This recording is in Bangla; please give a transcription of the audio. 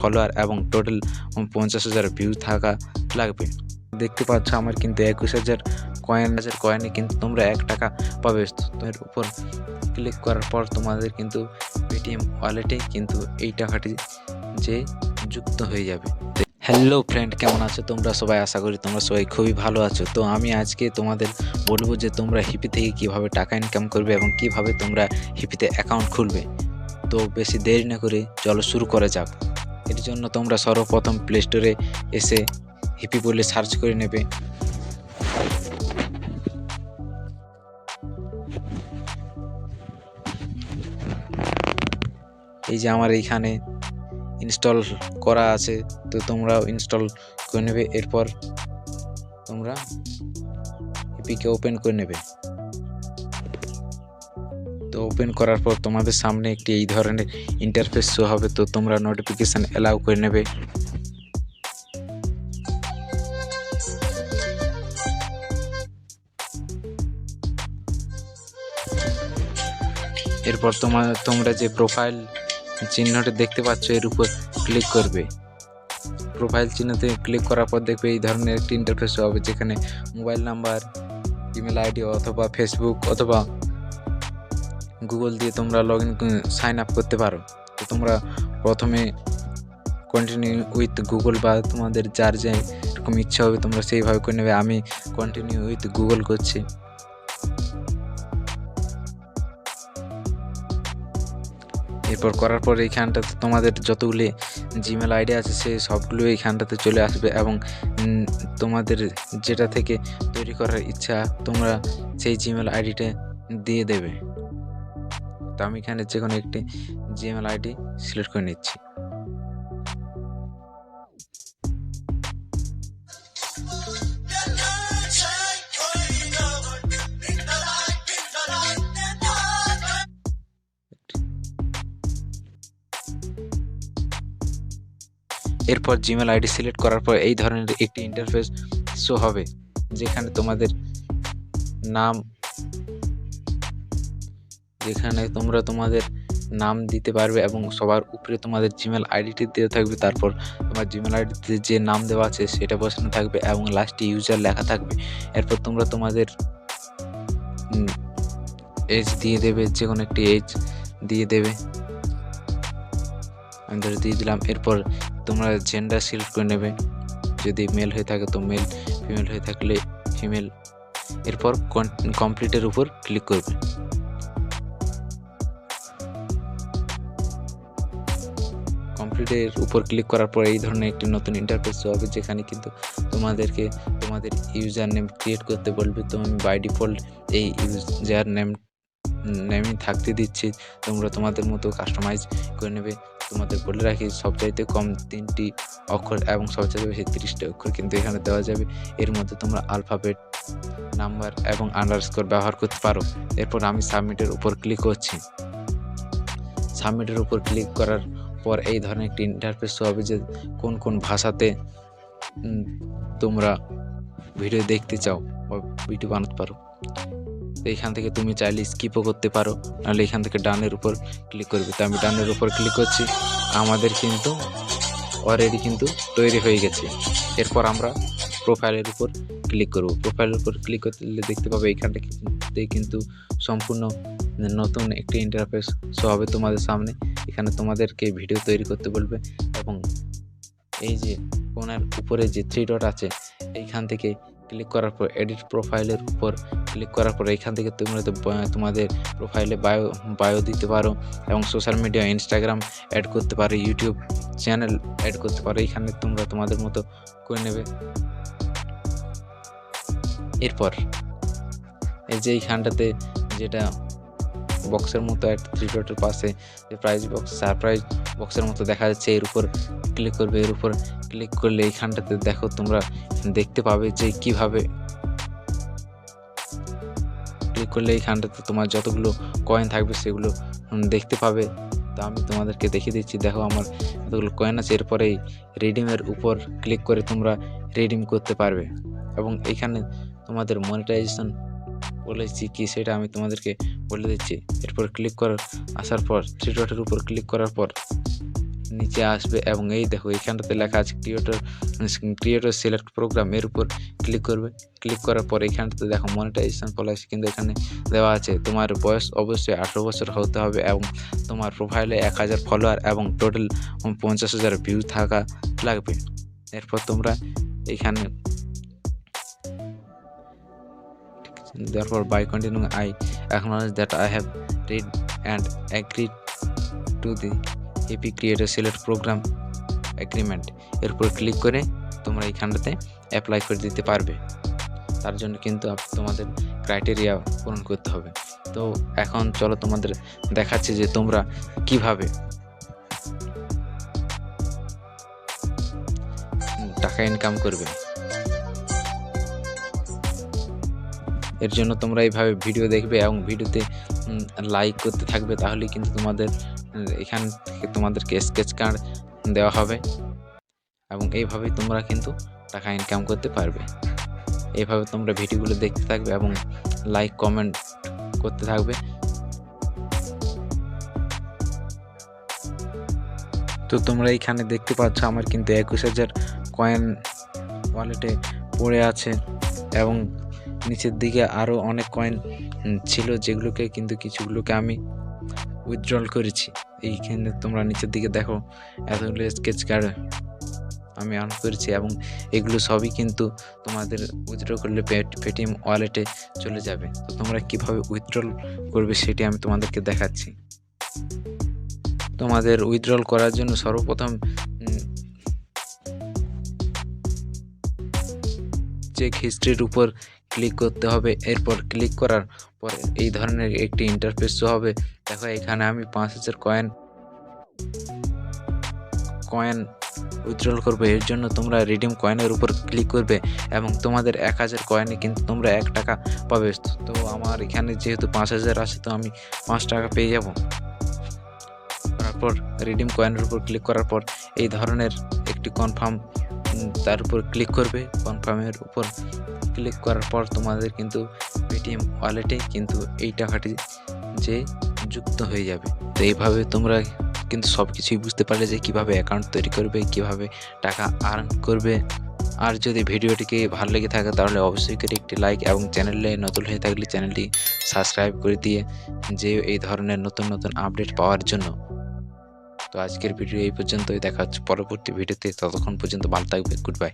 ফলোয়ার এবং টোটাল 50,000 ভিউ থাকা লাগবে। দেখতে পাচ্ছ আমার কিন্তু 21,000 কয়েনে কিন্তু তোমরা 1 টাকা পাবে। এর উপর ক্লিক করার পর তোমাদের কিন্তু পেটিএম ওয়ালেটে কিন্তু এই টাকাটি যে যুক্ত হয়ে যাবে। হ্যালো ফ্রেন্ড, কেমন আছো তোমরা সবাই? আশা করি তোমরা সবাই খুবই ভালো আছো। তো আমি আজকে তোমাদের বলবো যে তোমরা হিপি থেকে কিভাবে টাকা ইনকাম করবে এবং কিভাবে তোমরা হিপিতে অ্যাকাউন্ট খুলবে। তো বেশি দেরি না করে চলো শুরু করা যাক। এর জন্য তোমরা সর্বপ্রথম প্লে স্টোরে এসে হিপি বলে সার্চ করে নেবে। এই যে আমার এইখানে ইনস্টল করা আছে, তো তোমরাও ইনস্টল করে নেবে। এরপর তোমরা হিপিকে ওপেন করে নেবে। তো ওপেন করার পর তোমাদের সামনে একটি এই ধরনের ইন্টারফেস শো হবে। তো তোমরা নোটিফিকেশান অ্যালাউ করে নেবে। এরপর তোমরা যে প্রোফাইল চিহ্নটি দেখতে পাচ্ছ এর উপর ক্লিক করবে। প্রোফাইল চিহ্নতে ক্লিক করার পর দেখবে এই ধরনের একটি ইন্টারফেস হবে, যেখানে মোবাইল নাম্বার, ইমেল আইডি অথবা ফেসবুক অথবা গুগল দিয়ে তোমরা সাইন আপ করতে পারো। তো তোমরা প্রথমে কন্টিনিউ উইথ গুগল বা তোমাদের যার যে এরকম ইচ্ছা হবে তোমরা সেইভাবে করে নেবে। আমি কন্টিনিউ উইথ গুগল করছি। এরপর করার পর এইখানটাতে তোমাদের যতগুলি জিমেল আইডি আছে সেই সবগুলো এইখানটাতে চলে আসবে এবং তোমাদের যেটা থেকে তৈরি করার ইচ্ছা তোমরা সেই জিমেল আইডিটা দিয়ে দেবে। তো আমি এখানে যে কোনো একটি জিমেল আইডি সিলেক্ট করে নিচ্ছি। এরপর জিমেল আইডি সিলেক্ট করার পর এই ধরনের একটি ইন্টারফেস শো হবে, যেখানে তোমরা তোমাদের নাম দিতে পারবে এবং সবার উপরে তোমাদের জিমেল আইডিটি দেওয়া থাকবে। তারপর তোমার জিমেল আইডিতে যে নাম দেওয়া আছে সেটা বসানো থাকবে এবং লাস্টে ইউজার লেখা থাকবে। এরপর তোমরা তোমাদের এজ দিয়ে দেবে, যে কোনো একটি এজ দিয়ে দেবে। আমি ধরে দিয়ে দিলাম। এরপর তোমরা জেন্ডার সিলেক্ট করে নেবে, যদি মেল হয়ে থাকে তো মেল, ফিমেল হয়ে থাকলে ফিমেল। এরপর কমপ্লিটের উপর ক্লিক করবে। কমপ্লিটের উপর ক্লিক করার পর এই ধরনের একটি নতুন ইন্টারফেস হবে, যেখানে কিন্তু তোমাদেরকে তোমাদের ইউজার নেম ক্রিয়েট করতে বলবে। তো আমি বাই ডিফল্ট এই ইউজার নেমই থাকতে দিচ্ছি, তোমরা তোমাদের মতো কাস্টমাইজ করে নেবে। তোমাদের বলে রাখি সবচাইতে কম 3টি অক্ষর এবং সবচাইতে বেশি 30টি অক্ষর কিন্তু এখানে দেওয়া যাবে। এর মধ্যে তোমরা আলফাবেট, নাম্বার এবং আন্ডারস্কোর ব্যবহার করতে পারো। এরপর আমি সাবমিটের উপর ক্লিক করছি। সাবমিটের উপর ক্লিক করার পর এই ধরনের একটি ইন্টারফেস হবে, যে কোন কোন ভাষাতে তোমরা ভিডিও দেখতে চাও বা ভিডিও বানাতে পারো। তো এইখান থেকে তুমি চাইলে স্কিপও করতে পারো, নাহলে এখান থেকে ডানের উপর ক্লিক করবে। তো আমি ডানের উপর ক্লিক করছি। আমাদের কিন্তু অলরেডি কিন্তু তৈরি হয়ে গেছে। এরপর আমরা প্রোফাইলের উপর ক্লিক করব। প্রোফাইলের উপর ক্লিক করলে দেখতে পাবে এইখানটাতে কিন্তু সম্পূর্ণ নতুন একটি ইন্টারফেস শো হবে তোমাদের সামনে। এখানে তোমাদেরকে ভিডিও তৈরি করতে বলবে এবং এই যে কোণার উপরে যে 3 ডট আছে এইখান থেকে ক্লিক করার পর এডিট প্রোফাইলের উপর ক্লিক করার পর এইখান থেকে তোমরা তোমাদের প্রোফাইলে বায়ো দিতে পারো এবং সোশ্যাল মিডিয়া ইনস্টাগ্রাম অ্যাড করতে পারো, ইউটিউব চ্যানেল অ্যাড করতে পারো। এইখানে তোমরা তোমাদের মতো করে নেবে। এরপর এই যে এইখানটাতে যেটা বক্সের মতো একটা 3 ডটের পাশে যে প্রাইস বক্স, সারপ্রাইজ বক্সের মতো দেখা যাচ্ছে, এর উপর ক্লিক করবে। এর উপর ক্লিক করলে এইখানটাতে দেখো তোমরা দেখতে পাবে যে কিভাবে ক্লিক করলে এইখানটাতে তোমার যতগুলো কয়েন থাকবে সেগুলো দেখতে পাবে। তো আমি তোমাদেরকে দেখিয়ে দিচ্ছি। দেখো আমার এতগুলো কয়েন আছে। এরপরে এই রিডিমের উপর ক্লিক করে তোমরা রিডিম করতে পারবে এবং এইখানে তোমাদের মনিটাইজেশন বলেছি কি সেটা আমি তোমাদেরকে বলে দিচ্ছি। এরপর ক্লিক আসার পর 3 ডটের উপর ক্লিক করার পর নিচে আসবে এবং এই দেখো এখানটাতে লেখা আছে ক্রিয়েটর সিলেক্ট প্রোগ্রাম, এর উপর ক্লিক করবে। ক্লিক করার পর এখানটাতে দেখো মনিটাইজেশন পলিসি কিন্তু এখানে দেওয়া আছে। তোমার বয়স অবশ্যই 18 বছর হতে হবে এবং তোমার প্রোফাইলে 1000 ফলোয়ার এবং টোটাল 50,000 ভিউ থাকা লাগবে। এরপর তোমরা এখানে therefore by continuing I acknowledge that I have read and agreed to the Happy Creator Select Program Agreement এরপর ক্লিক করে তোমরা এইখানটাতে অ্যাপ্লাই করে দিতে পারবে। তার জন্য কিন্তু তোমাদের ক্রাইটেরিয়া পূরণ করতে হবে। তো এখন চলো তোমাদের দেখাচ্ছি যে তোমরা কিভাবে টাকা ইনকাম করবে। এর জন্য তোমরা এইভাবে ভিডিও দেখবে এবং ভিডিওতে লাইক করতে থাকবে, তাহলে কিন্তু তোমাদের এখান থেকে তোমাদেরকে স্কেচ কার্ড দেওয়া হবে এবং এইভাবেই তোমরা কিন্তু টাকা ইনকাম করতে পারবে। এইভাবে তোমরা ভিডিওগুলো দেখতে থাকবে এবং লাইক কমেন্ট করতে থাকবে। তো তোমরা এইখানে দেখতে পাচ্ছ আমার কিন্তু 21,000 কয়েন ওয়ালেটে পড়ে আছে এবং নিচের দিকে আরও অনেক কয়েন ছিল যেগুলোকে কিন্তু কিছুগুলোকে আমি উইথড্রল করেছি। এইখানে তোমরা নিচের দিকে দেখো এতগুলো স্কেচ কার্ড আমি আর্ন করেছি এবং এগুলো সবই কিন্তু তোমাদের উইথড্র করলে পেটিএম ওয়ালেটে চলে যাবে। তো তোমরা কিভাবে উইথড্রল করবে সেটি আমি তোমাদেরকে দেখাচ্ছি। তোমাদের উইথড্রল করার জন্য সর্বপ্রথম চেক হিস্ট্রির উপর ক্লিক করতে হবে। এরপর ক্লিক করার পর এই ধরনের একটি ইন্টারফেস শো হবে। দেখো এখানে আমি 5,000 কয়েন উইথড্রল করবে। এর জন্য তোমরা রিডিম কয়েনের উপর ক্লিক করবে এবং তোমাদের 1000 কয়েনে কিন্তু তোমরা 1 টাকা পাবে। তো আমার এখানে যেহেতু 5,000 আছে তো আমি 5 টাকা পেয়ে যাব। তারপর রিডিম কয়েনের উপর ক্লিক করার পর এই ধরনের একটি কনফার্ম তার উপর ক্লিক করবে। কনফার্মের উপর ক্লিক করার পর তোমাদের কিন্তু পেটিএম ওয়ালেটে কিন্তু এই টাকাটি যে যুক্ত হয়ে যাবে। তো এইভাবে তোমরা কিন্তু সব কিছুই বুঝতে পারলে যে কিভাবে অ্যাকাউন্ট তৈরি করবে, কিভাবে টাকা আর্ন করবে। আর যদি ভিডিওটিকে ভালো লেগে থাকে তাহলে অবশ্যই করে একটি লাইক এবং চ্যানেলে নতুন হয়ে থাকলে চ্যানেলটি সাবস্ক্রাইব করে দিয়ে যে এই ধরনের নতুন নতুন আপডেট পাওয়ার জন্য। তো আজকের ভিডিও এই পর্যন্তই, দেখা হচ্ছে পরবর্তী ভিডিওতে। ততক্ষণ পর্যন্ত ভালো থাকবে। Good bye.